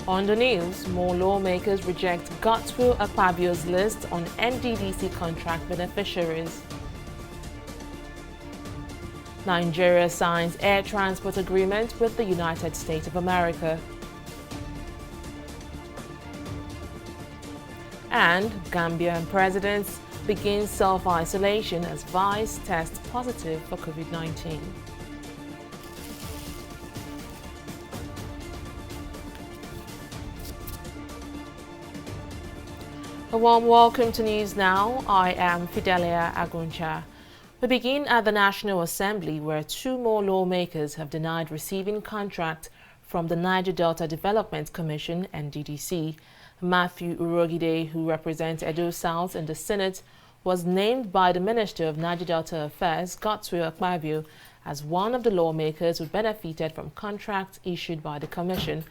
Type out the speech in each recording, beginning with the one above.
On the news, more lawmakers reject Godswill Akpabio's list on NDDC contract beneficiaries. Nigeria signs air transport agreement with the United States of America. And Gambian presidents begin self-isolation as vice tests positive for COVID-19. A warm welcome to News Now. I am Fidelia Aguncha. We begin at the National Assembly, where two more lawmakers have denied receiving contract from the Niger Delta Development Commission, NDDC. Matthew Urogide, who represents Edo South in the Senate, was named by the Minister of Niger Delta Affairs, Godswill Akpabio, as one of the lawmakers who benefited from contracts issued by the Commission.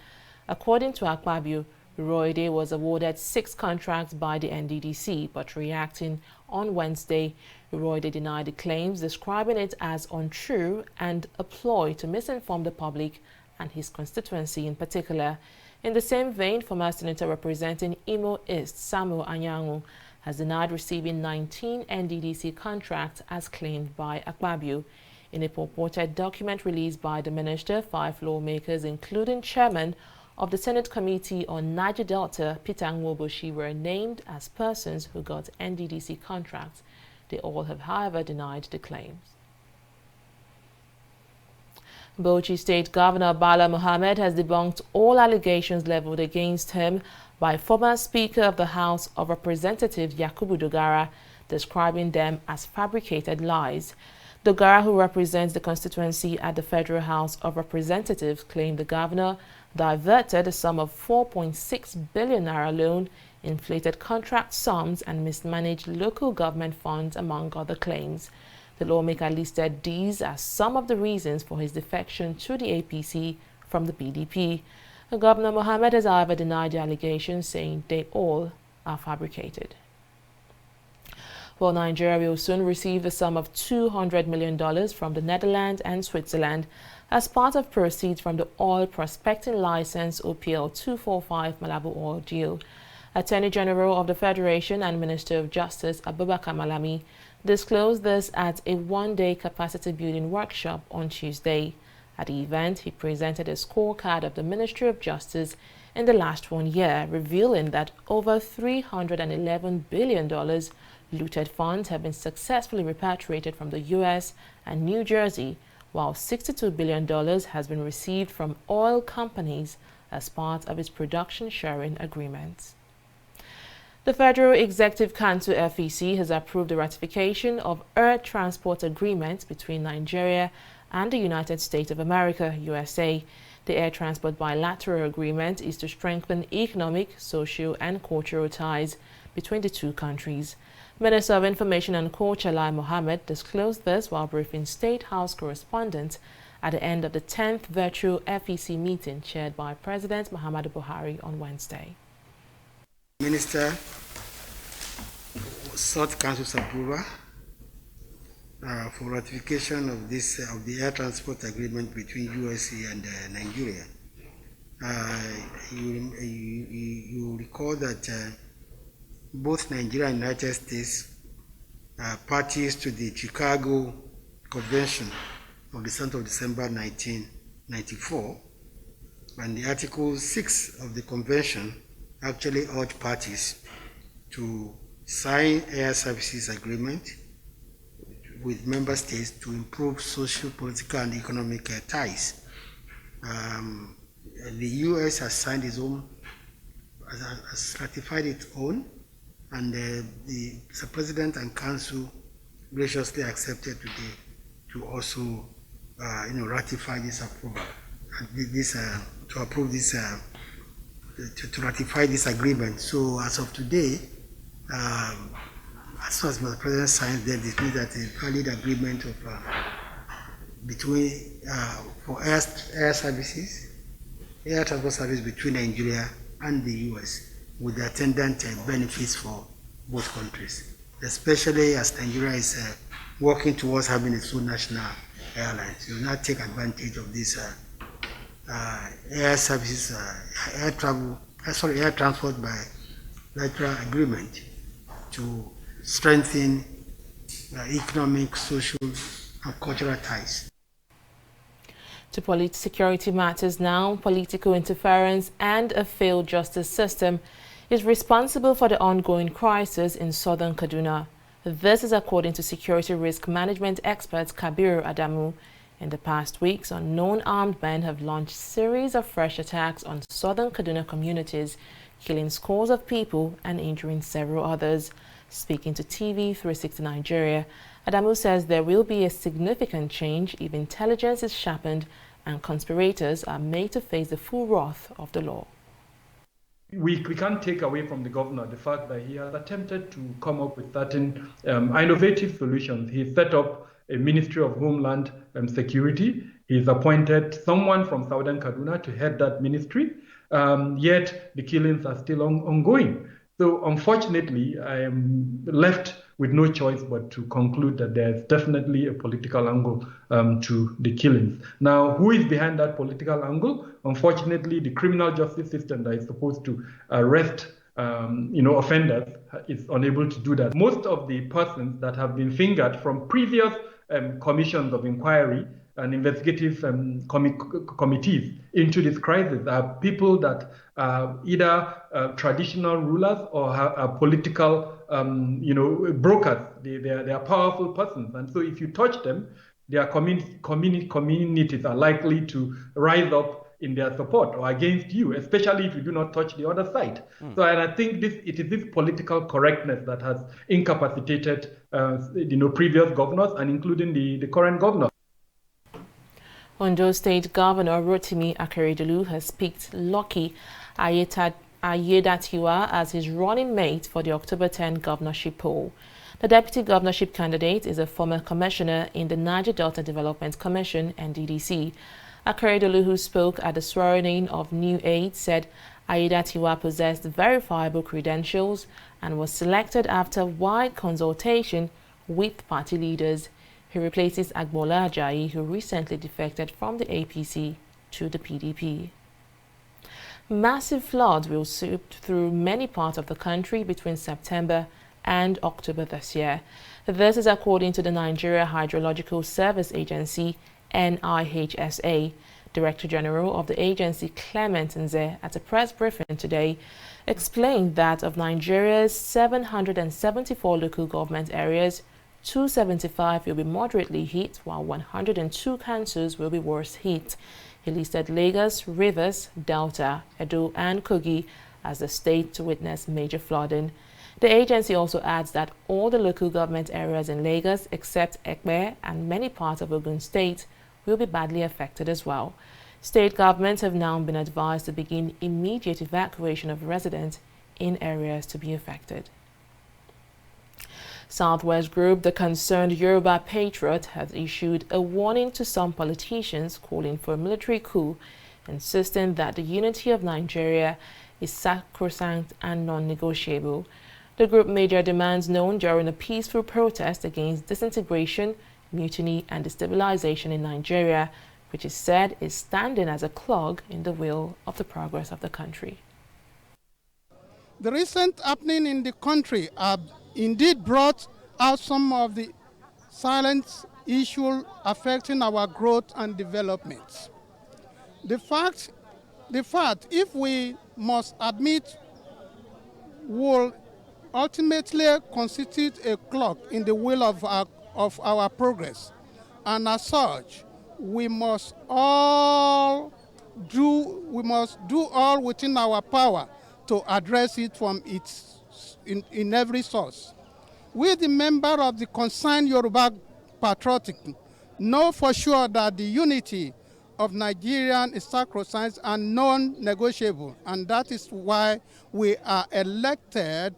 According to Akpabio, Urogide was awarded 6 contracts by the NDDC, but reacting on Wednesday, Urogide denied the claims, describing it as untrue and a ploy to misinform the public and his constituency in particular. In the same vein, former Senator representing Imo East, Samuel Anyangu, has denied receiving 19 NDDC contracts as claimed by Akpabio. In a purported document released by the minister, 5 lawmakers, including Chairman of the Senate Committee on Niger Delta, Peter Nwoboshi, were named as persons who got NDDC contracts. They all have, however, denied the claims. Bauchi State Governor Bala Mohammed has debunked all allegations leveled against him by former Speaker of the House of Representatives Yakubu Dogara, describing them as fabricated lies. Dogara, who represents the constituency at the Federal House of Representatives, claimed the governor diverted a sum of 4.6 billion naira loan, inflated contract sums, and mismanaged local government funds, among other claims. The lawmaker listed these as some of the reasons for his defection to the APC from the PDP. Governor Mohammed has, however, denied the allegations, saying they all are fabricated. Well, Nigeria will soon receive the sum of $200 million from the Netherlands and Switzerland as part of proceeds from the oil prospecting license OPL 245 Malabo oil deal. Attorney General of the Federation and Minister of Justice Abubakar Malami disclosed this at a one-day capacity building workshop on Tuesday. At the event, he presented a scorecard of the Ministry of Justice in the last 1 year, revealing that over $311 billion looted funds have been successfully repatriated from the U.S. and New Jersey, while $62 billion has been received from oil companies as part of its production sharing agreements. The Federal Executive Council FEC has approved the ratification of air transport agreements between Nigeria and the United States of America, USA. The air transport bilateral agreement is to strengthen economic, social, and cultural ties between the two countries. Minister of Information and Culture Lai Mohammed disclosed this while briefing State House correspondents at the end of the 10th virtual FEC meeting chaired by President Muhammadu Buhari on Wednesday. Minister sought Council's approval for ratification of the air transport agreement between USA and Nigeria. You recall that both Nigeria and United States are parties to the Chicago Convention of the 7th of December 1994, and the Article 6 of the Convention actually urged parties to sign air services agreement with member states to improve social, political, and economic ties. The U.S. has signed its own, has ratified its own, and the President and Council graciously accepted today to also, ratify this approval, to approve this, to ratify this agreement. So as of today, as far as the President signs them, it means that a valid agreement of between for air services, air transport service between Nigeria and the U.S. with the attendant benefits for both countries, especially as Nigeria is working towards having its own national airlines. You will not take advantage of this air services, air transport by bilateral agreement to strengthen economic, social, and cultural ties. To security matters now, political interference and a failed justice system is responsible for the ongoing crisis in southern Kaduna. This is according to security risk management expert Kabiru Adamu. In the past weeks, unknown armed men have launched a series of fresh attacks on southern Kaduna communities, killing scores of people and injuring several others. Speaking to TV360 Nigeria, Adamu says there will be a significant change if intelligence is sharpened and conspirators are made to face the full wrath of the law. We can't take away from the governor the fact that he has attempted to come up with certain innovative solutions. He set up a Ministry of Homeland Security. He's appointed someone from Southern Kaduna to head that ministry, yet the killings are still ongoing. So unfortunately, I am left with no choice but to conclude that there's definitely a political angle to the killings. Now, who is behind that political angle? Unfortunately, the criminal justice system that is supposed to arrest offenders is unable to do that. Most of the persons that have been fingered from previous commissions of inquiry and investigative committees into this crisis are people that are either traditional rulers or are political brokers. They are powerful persons. And so if you touch them, their communities are likely to rise up in their support or against you, especially if you do not touch the other side. So, and I think it is this political correctness that has incapacitated previous governors and including the current governor. Ondo State Governor Rotimi Akeredolu has picked Lucky Ayedatiwa as his running mate for the October 10 governorship poll. The deputy governorship candidate is a former commissioner in the Niger Delta Development Commission, NDDC. Akeredolu, who spoke at the swearing-in of new aides, said Ayedatiwa possessed verifiable credentials and was selected after wide consultation with party leaders. He replaces Agbola Ajayi, who recently defected from the APC to the PDP. Massive floods will sweep through many parts of the country between September and October this year. This is according to the Nigeria Hydrological Service Agency, NIHSA. Director General of the agency, Clement Nze, at a press briefing today, explained that of Nigeria's 774 local government areas, 275 will be moderately hit, while 102 councils will be worse hit. He listed Lagos, Rivers, Delta, Edo, and Kogi as the state to witness major flooding. The agency also adds that all the local government areas in Lagos, except Ekpe and many parts of Ogun State, will be badly affected as well. State governments have now been advised to begin immediate evacuation of residents in areas to be affected. Southwest Group, the concerned Yoruba patriot, has issued a warning to some politicians calling for a military coup, insisting that the unity of Nigeria is sacrosanct and non-negotiable. The group made their demands known during a peaceful protest against disintegration, mutiny and destabilization in Nigeria, which is said is standing as a clog in the wheel of the progress of the country. The recent happening in the country have indeed brought out some of the silent issues affecting our growth and development. The fact, if we must admit, will ultimately constitute a clog in the wheel of our progress. And as such, we must do all within our power to address it from in every source. We, the member of the concerned Yoruba patriotic, know for sure that the unity of Nigerian is sacrosanct and non-negotiable, and that is why we are elected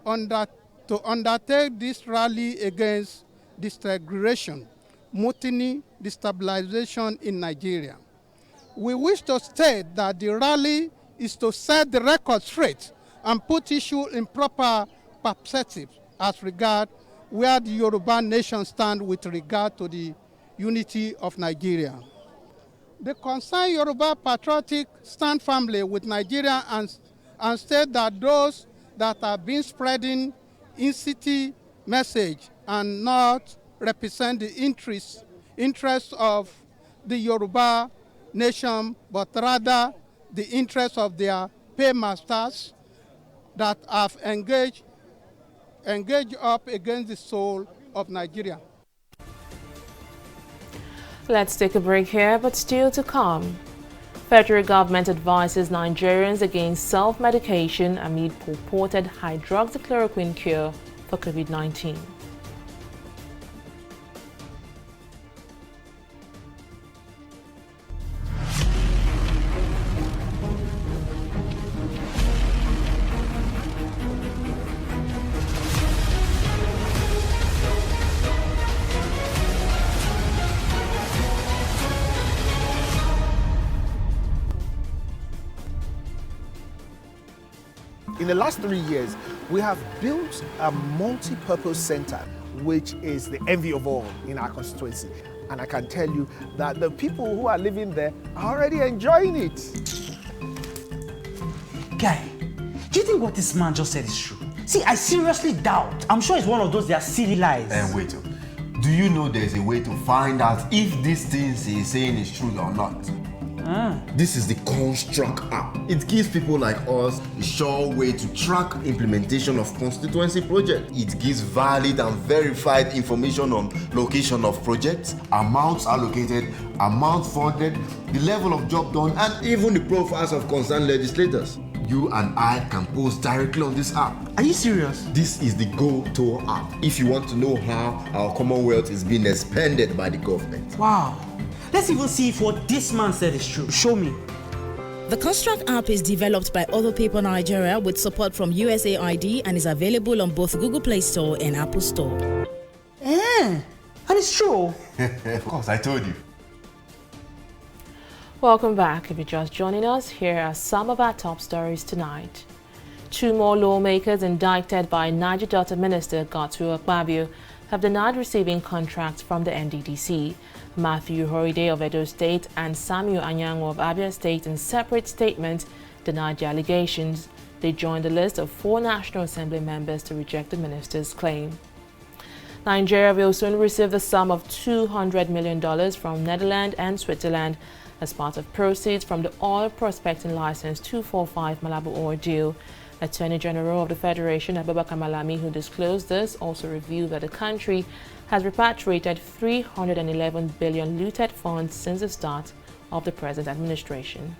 to undertake this rally against disintegration, mutiny, destabilization in Nigeria. We wish to state that the rally is to set the record straight and put issue in proper perspective as regard where the Yoruba nation stands with regard to the unity of Nigeria. The concerned Yoruba patriotic stand firmly with Nigeria and state that those that have been spreading incity message and not represent the interests of the Yoruba nation, but rather the interests of their paymasters that have engaged up against the soul of Nigeria. Let's take a break here, but still to come. Federal government advises Nigerians against self-medication amid purported hydroxychloroquine cure for COVID-19. In the last 3 years, we have built a multi-purpose center, which is the envy of all in our constituency. And I can tell you that the people who are living there are already enjoying it. Guy, do you think what this man just said is true? See, I seriously doubt. I'm sure it's one of those their silly lies. And wait, do you know there's a way to find out if these things he's saying is true or not? This is the Construct app. It gives people like us a sure way to track implementation of constituency projects. It gives valid and verified information on location of projects, amounts allocated, amount funded, the level of job done, and even the profiles of concerned legislators. You and I can post directly on this app. Are you serious? This is the Go-To app. If you want to know how our Commonwealth is being expanded by the government. Wow. Let's even see if what this man said is true. Show me. The Construct app is developed by Other People Nigeria with support from USAID and is available on both Google Play Store and Apple Store. And it's true. Of course, I told you. Welcome back. If you're just joining us, here are some of our top stories tonight. 2 more lawmakers indicted by Niger Delta Minister Godswill Akpabio have denied receiving contracts from the NDDC. Matthew Horide of Edo State and Samuel Anyango of Abia State, in separate statements, denied the allegations. They joined the list of 4 National Assembly members to reject the minister's claim. Nigeria will soon receive the sum of $200 million from Netherlands and Switzerland as part of proceeds from the Oil Prospecting License 245 Malabo oil deal. Attorney General of the Federation, Abubakar Malami, who disclosed this, also revealed that the country has repatriated 311 billion looted funds since the start of the present administration.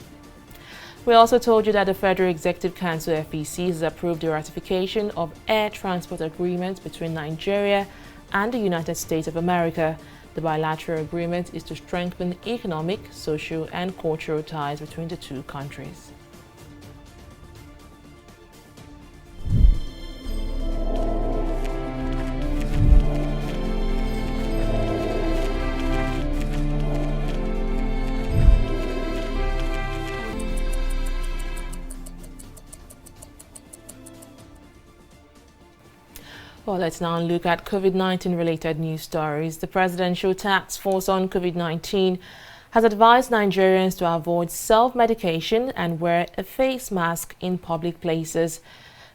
We also told you that the Federal Executive Council, FEC, has approved the ratification of air transport agreements between Nigeria and the United States of America. The bilateral agreement is to strengthen economic, social, and cultural ties between the two countries. Well, let's now look at COVID-19 related news stories. The Presidential Task Force on COVID-19 has advised Nigerians to avoid self-medication and wear a face mask in public places.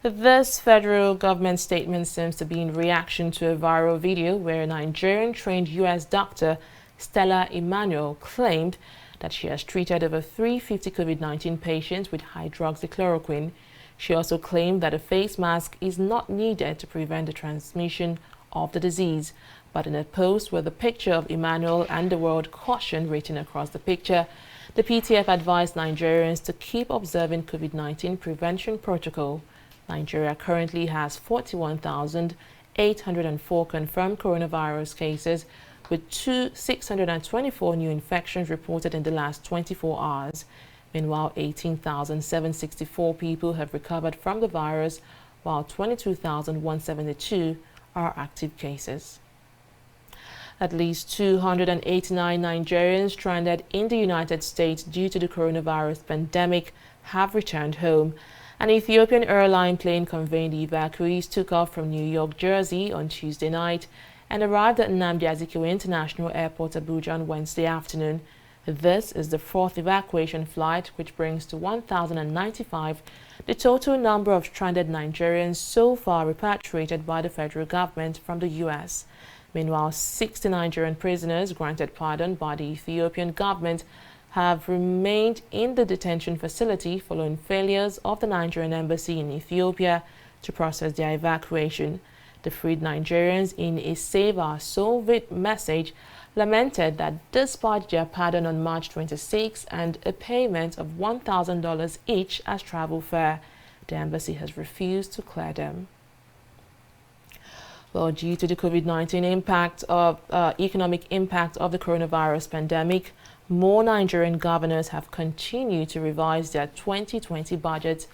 This federal government statement seems to be in reaction to a viral video where a Nigerian-trained U.S. doctor, Stella Emmanuel, claimed that she has treated over 350 COVID-19 patients with hydroxychloroquine. She also claimed that a face mask is not needed to prevent the transmission of the disease. But in a post with a picture of Emmanuel and the word caution written across the picture, the PTF advised Nigerians to keep observing COVID-19 prevention protocol. Nigeria currently has 41,804 confirmed coronavirus cases, with 624 new infections reported in the last 24 hours. Meanwhile, 18,764 people have recovered from the virus, while 22,172 are active cases. At least 289 Nigerians stranded in the United States due to the coronavirus pandemic have returned home. An Ethiopian airline plane conveying the evacuees took off from New York, Jersey on Tuesday night and arrived at Nnamdi Azikiwe International Airport, Abuja, on Wednesday afternoon. This is the fourth evacuation flight, which brings to 1,095 the total number of stranded Nigerians so far repatriated by the federal government from the U.S. Meanwhile, 60 Nigerian prisoners granted pardon by the Ethiopian government have remained in the detention facility following failures of the Nigerian embassy in Ethiopia to process their evacuation. The freed Nigerians, in a Save Our Soviet message, lamented that despite their pardon on March 26 and a payment of $1,000 each as travel fare, the embassy has refused to clear them. Well, due to the COVID-19 economic impact of the coronavirus pandemic, more Nigerian governors have continued to revise their 2020 budgets.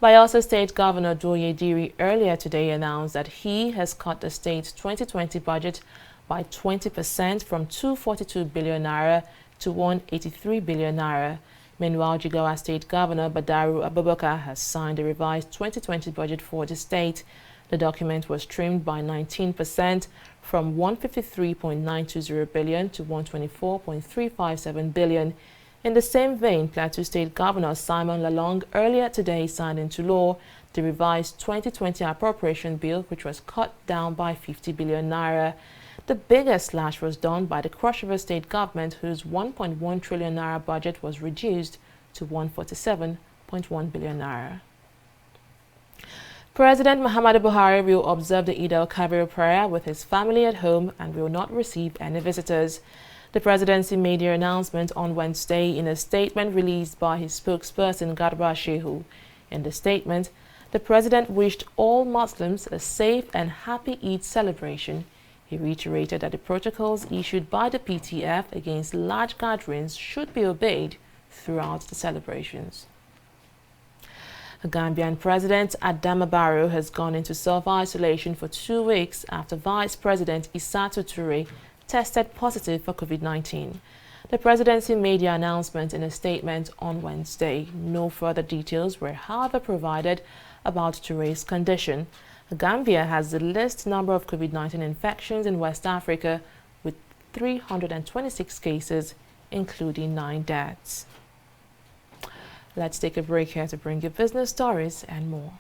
Bayelsa State Governor Doye Diri earlier today announced that he has cut the state's 2020 budget by 20% from 242 billion naira to 183 billion naira. Meanwhile, Jigawa State Governor Badaru Abubakar has signed a revised 2020 budget for the state. The document was trimmed by 19% from 153.920 billion to 124.357 billion. In the same vein, Plateau State Governor Simon Lalong earlier today signed into law the revised 2020 appropriation bill, which was cut down by 50 billion naira. The biggest slash was done by the Cross River State Government, whose 1.1 trillion naira budget was reduced to 147.1 billion naira. President Muhammadu Buhari will observe the Eid al-Kabir prayer with his family at home and will not receive any visitors. The presidency made the announcement on Wednesday in a statement released by his spokesperson Garba Shehu. In the statement, the president wished all Muslims a safe and happy Eid celebration. He reiterated that the protocols issued by the PTF against large gatherings should be obeyed throughout the celebrations. The Gambian President Adama Barrow has gone into self-isolation for 2 weeks after Vice President Isatou Toure tested positive for COVID-19. The presidency made the announcement in a statement on Wednesday. No further details were, however, provided about Toure's condition. Gambia has the least number of COVID-19 infections in West Africa, with 326 cases, including 9 deaths. Let's take a break here to bring you business stories and more.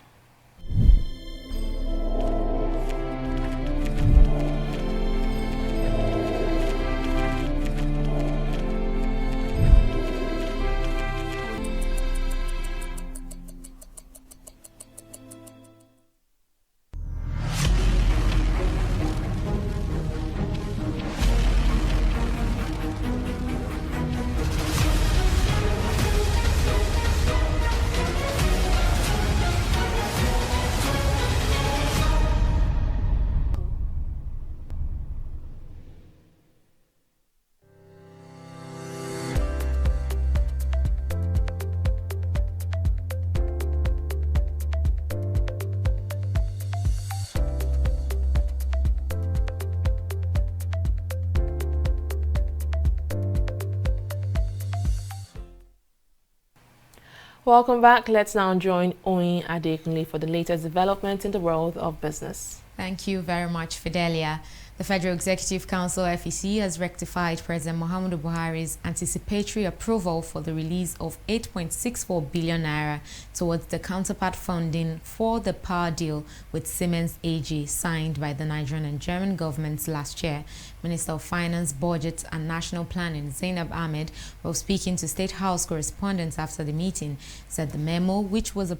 Welcome back. Let's now join Oyin Adekunle for the latest development in the world of business. Thank you very much, Fidelia. The Federal Executive Council, FEC, has rectified President Muhammadu Buhari's anticipatory approval for the release of 8.64 billion naira towards the counterpart funding for the power deal with Siemens AG signed by the Nigerian and German governments last year. Minister of Finance, Budget and National Planning, Zainab Ahmed, while speaking to State House correspondents after the meeting, said the memo, which was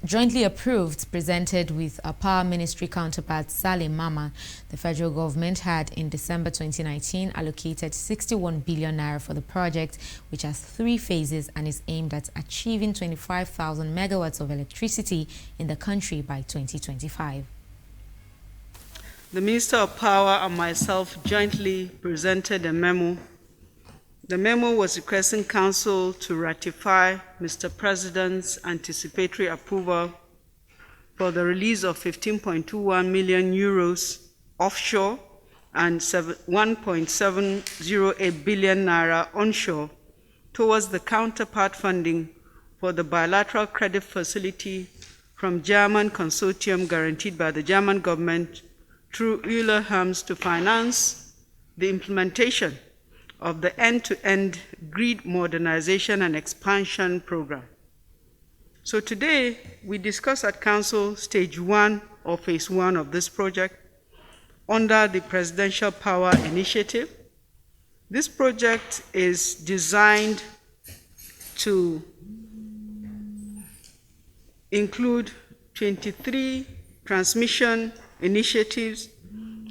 jointly approved, presented with a power ministry counterpart, Salim Mama. The federal government had, in December 2019, allocated 61 billion naira for the project, which has 3 phases and is aimed at achieving 25,000 megawatts of electricity in the country by 2025. The Minister of Power and myself jointly presented a memo. The memo was requesting Council to ratify Mr. President's anticipatory approval for the release of 15.21 million euros offshore and 1.708 billion naira onshore towards the counterpart funding for the bilateral credit facility from German consortium guaranteed by the German government through Euler Hermes to finance the implementation of the end-to-end grid modernization and expansion program. So today, we discuss at Council Stage 1 or Phase 1 of this project under the Presidential Power Initiative. This project is designed to include 23 transmission initiatives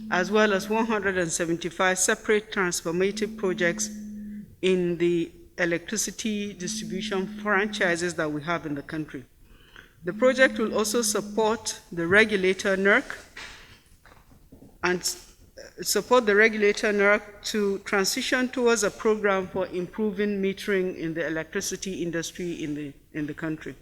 as well as 175 separate transformative projects in the electricity distribution franchises that we have in the country. The project will also support the regulator NERC to transition towards a program for improving metering in the electricity industry in the country.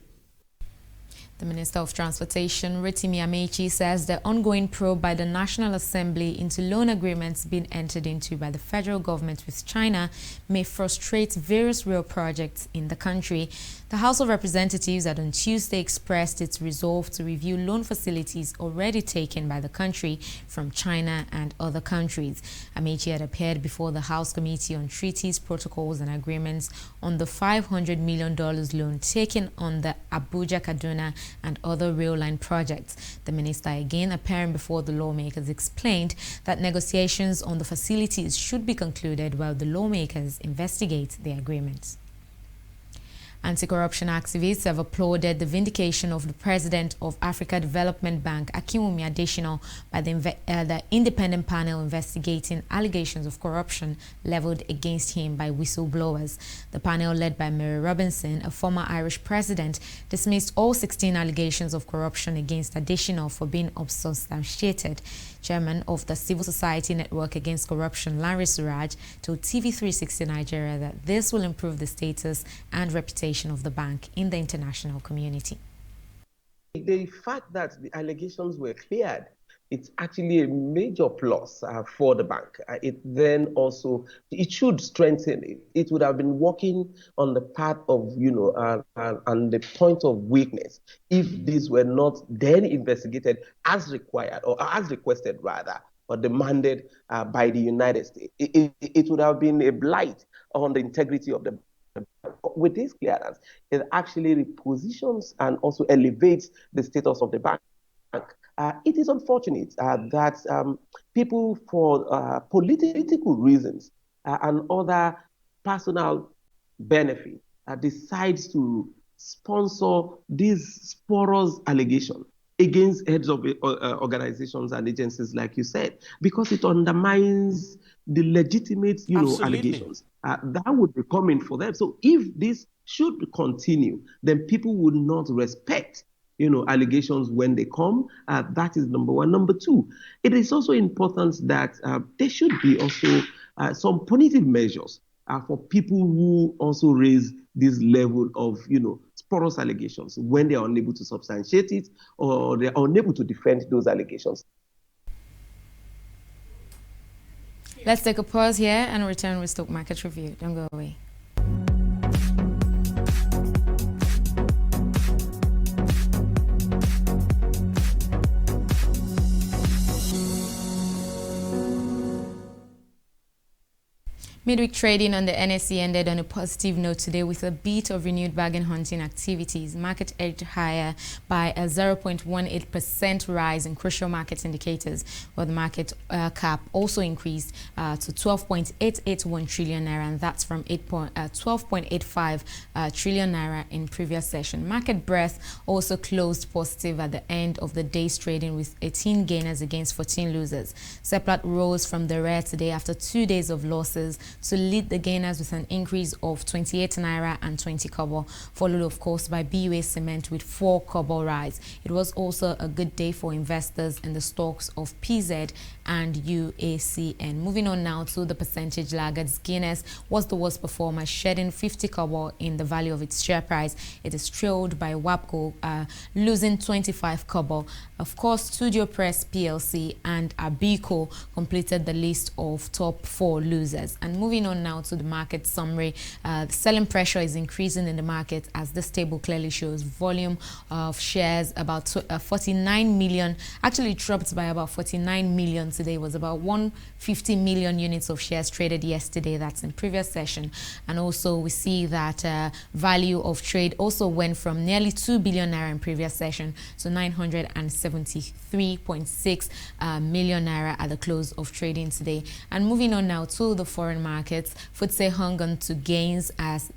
The Minister of Transportation, Rotimi Amechi, says the ongoing probe by the National Assembly into loan agreements being entered into by the federal government with China may frustrate various rail projects in the country. The House of Representatives had on Tuesday expressed its resolve to review loan facilities already taken by the country from China and other countries. Amechi had appeared before the House Committee on Treaties, Protocols and Agreements on the $500 million loan taken on the Abuja-Kaduna and other rail line projects. The minister, again appearing before the lawmakers, explained that negotiations on the facilities should be concluded while the lawmakers investigate the agreements. Anti-corruption activists have applauded the vindication of the president of Africa Development Bank, Akinwumi Adesina, by the independent panel investigating allegations of corruption leveled against him by whistleblowers. The panel, led by Mary Robinson, a former Irish president, dismissed all 16 allegations of corruption against Adesina for being unsubstantiated. Chairman of the Civil Society Network Against Corruption, Larry Suraj, told TV360 Nigeria that this will improve the status and reputation of the bank in the international community. The fact that the allegations were cleared, it's actually a major plus for the bank. It should strengthen it. It would have been working on the path of, and the point of weakness if these were not then investigated as required, or as requested rather, or demanded by the United States. It would have been a blight on the integrity of the bank. With this clearance, it actually repositions and also elevates the status of the bank. It is unfortunate that people, for political reasons and other personal benefit, decides to sponsor these spurious allegations against heads of organizations and agencies, like you said, because it undermines the legitimate, allegations that would be coming for them. So if this should continue, then people would not respect allegations when they come. That is number one. Number two, it is also important that there should be also some punitive measures for people who also raise this level of, spurious allegations when they are unable to substantiate it or they are unable to defend those allegations. Let's take a pause here and return with Stock Market Review. Don't go away. Midweek trading on the NSE ended on a positive note today with a bit of renewed bargain hunting activities. Market edged higher by a 0.18% rise in crucial market indicators, while the market cap also increased to 12.881 trillion naira, and that's from 12.85 trillion naira in previous session. Market breadth also closed positive at the end of the day's trading with 18 gainers against 14 losers. Seplat rose from the rear today after 2 days of losses to lead the gainers with an increase of 28 naira and 20 kobo, followed of course by BUA Cement with 4 kobo rise. It was also a good day for investors in the stocks of PZ and UACN. Moving on now to the percentage laggards. Guinness was the worst performer, shedding 50 kobo in the value of its share price. It is trailed by WAPCO, losing 25 kobo. Of course, Studio Press PLC and Abico completed the list of top 4 losers. And moving on now to the market summary. The selling pressure is increasing in the market, as this table clearly shows. Volume of shares about 49 million, actually dropped by about 49 million today. It was about 150 million units of shares traded yesterday. That's in previous session. And also we see that value of trade also went from nearly 2 billion naira in previous session to 973.6 million naira at the close of trading today. And moving on now to the foreign markets, FTSE hung on to gains as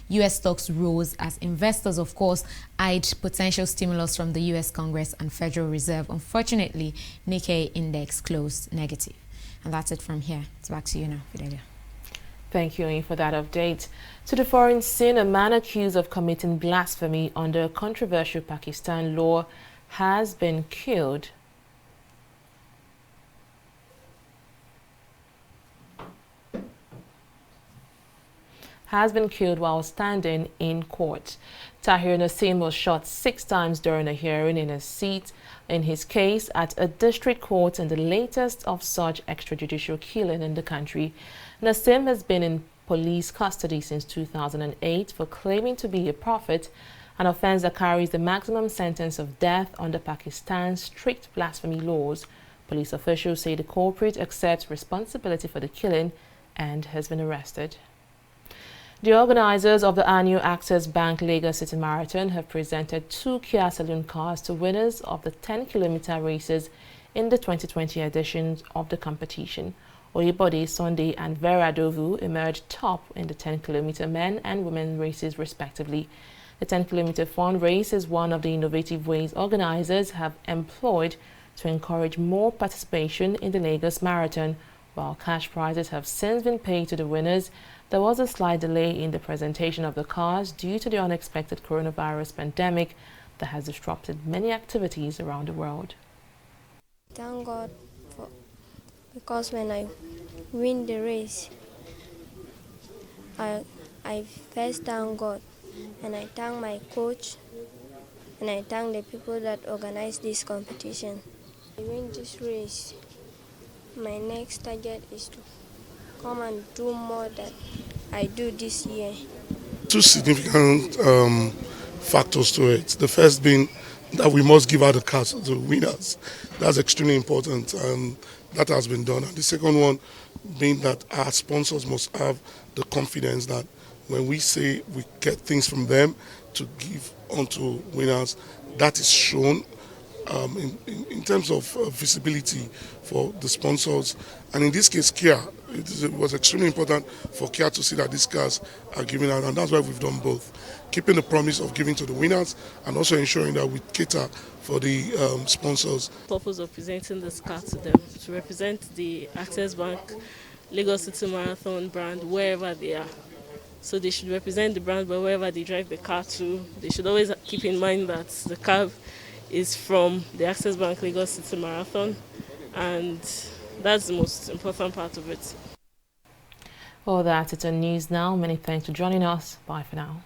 U.S. stocks rose, as investors, of course, eyed potential stimulus from the U.S. Congress and Federal Reserve. Unfortunately, Nikkei index closed negative. And that's it from here. It's back to you now, Fidelia. Thank you, Ian, for that update. To the foreign scene, a man accused of committing blasphemy under a controversial Pakistan law has been killed. While standing in court. Tahir Nassim was shot 6 times during a hearing in his seat in his case at a district court in the latest of such extrajudicial killing in the country. Nassim has been in police custody since 2008 for claiming to be a prophet, an offense that carries the maximum sentence of death under Pakistan's strict blasphemy laws. Police officials say the culprit accepts responsibility for the killing and has been arrested. The organizers of the annual Access Bank Lagos City Marathon have presented 2 Kia Saloon cars to winners of the 10-kilometer races in the 2020 edition of the competition. Oyebode Sunday and Vera Dovu emerged top in the 10-kilometer men and women races respectively. The 10-kilometer fun race is one of the innovative ways organizers have employed to encourage more participation in the Lagos Marathon. While cash prizes have since been paid to the winners, there was a slight delay in the presentation of the cars due to the unexpected coronavirus pandemic that has disrupted many activities around the world. Thank God because when I win the race, I first thank God, and I thank my coach, and I thank the people that organized this competition. I win this race. My next target is to come and do more than I do this year. 2 significant factors to it. The first being that we must give out the cars to the winners. That's extremely important, and that has been done. And the second one being that our sponsors must have the confidence that when we say we get things from them to give onto winners, that is shown in terms of visibility for the sponsors. And in this case, Kia, it was extremely important for Kia to see that these cars are given out, and that's why we've done both. Keeping the promise of giving to the winners and also ensuring that we cater for the sponsors. The purpose of presenting this car to them to represent the Access Bank Lagos City Marathon brand wherever they are. So they should represent the brand, but wherever they drive the car to, they should always keep in mind that the car is from the Access Bank Lagos City Marathon, and that's the most important part of it. Well, that's it on News Now. Many thanks for joining us. Bye for now.